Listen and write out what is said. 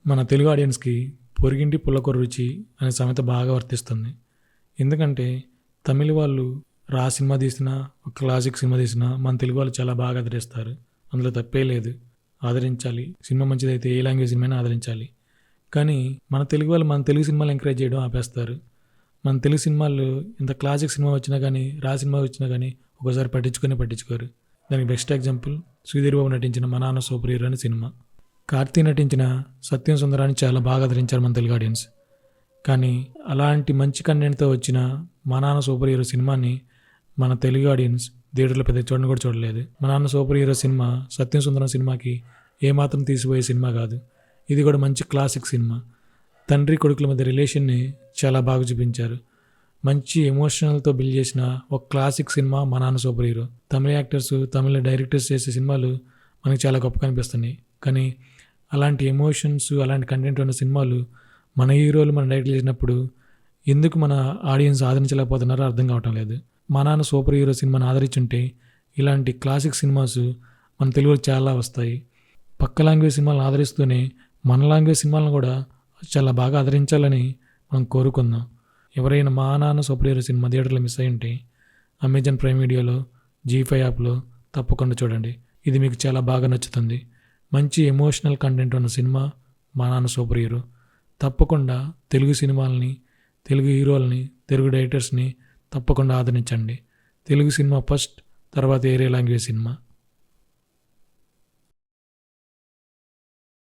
మన తెలుగు ఆడియన్స్కి పొరిగింటి పుల్లకూర రుచి అనే సామెత బాగా వర్తిస్తుంది. ఎందుకంటే తమిళ వాళ్ళు సినిమా తీసినా, ఒక క్లాసిక్ సినిమా తీసినా మన తెలుగు వాళ్ళు చాలా బాగా ఆదరిస్తారు. అందులో తప్పే లేదు, ఆదరించాలి. సినిమా మంచిదైతే ఏ లాంగ్వేజ్ సినిమాని ఆదరించాలి. కానీ మన తెలుగు వాళ్ళు మన తెలుగు సినిమాలు ఎంకరేజ్ చేయడం ఆపేస్తారు. మన తెలుగు సినిమాలు ఇంత క్లాసిక్ సినిమా వచ్చినా కానీ, సినిమా వచ్చినా కానీ ఒకసారి పట్టించుకోరు. దానికి బెస్ట్ ఎగ్జాంపుల్ శ్రీధర్ బాబు నటించిన మా నాన్న సూపర్ హీరో అనే సినిమా. కార్తీ నటించిన సత్యం సుందరాన్ని చాలా బాగా ఆదరించారు మన తెలుగు ఆడియన్స్. కానీ అలాంటి మంచి కంటెంట్తో వచ్చిన మా నాన్న సూపర్ హీరో సినిమాని మన తెలుగు ఆడియన్స్ థియేటర్లో పెద్ద చూడని కూడా చూడలేదు. మా నాన్న సూపర్ హీరో సినిమా సత్యం సుందరం సినిమాకి ఏమాత్రం తీసిపోయే సినిమా కాదు. ఇది కూడా మంచి క్లాసిక్ సినిమా. తండ్రి కొడుకుల మధ్య రిలేషన్ని చాలా బాగా చూపించారు. మంచి ఎమోషనల్తో బిల్డ్ చేసిన ఒక క్లాసిక్ సినిమా మా నాన్న సూపర్ హీరో. తమిళ యాక్టర్స్, తమిళ డైరెక్టర్స్ చేసే సినిమాలు మనకి చాలా గొప్పగా అనిపిస్తున్నాయి. కానీ అలాంటి ఎమోషన్స్, అలాంటి కంటెంట్ ఉన్న సినిమాలు మన హీరోలు మన డైరెక్టర్ చేసినప్పుడు ఎందుకు మన ఆడియన్స్ ఆదరించలేకపోతున్నారో అర్థం కావటం లేదు. మా నాన్న సూపర్ హీరో సినిమాని ఆదరించుంటే ఇలాంటి క్లాసిక్ సినిమాస్ మన తెలుగులో చాలా వస్తాయి. పక్క లాంగ్వేజ్ సినిమాలను ఆదరిస్తూనే మన లాంగ్వేజ్ సినిమాలను కూడా చాలా బాగా ఆదరించాలని మనం కోరుకుందాం. ఎవరైనా మా నాన్న సూపర్ హీరో సినిమా థియేటర్లో మిస్ అయ్యి ఉంటే అమెజాన్ ప్రైమ్ వీడియోలో, G5 యాప్లో తప్పకుండా చూడండి. ఇది మీకు చాలా బాగా నచ్చుతుంది. మంచి ఎమోషనల్ కంటెంట్ ఉన్న సినిమా మా నాన్న సూపర్ హీరో. తప్పకుండా తెలుగు సినిమాలని, తెలుగు హీరోలని, తెలుగు డైరెక్టర్స్ని తప్పకుండా ఆదరించండి. తెలుగు సినిమా ఫస్ట్, తర్వాత ఏరే లాంగ్వేజ్ సినిమా.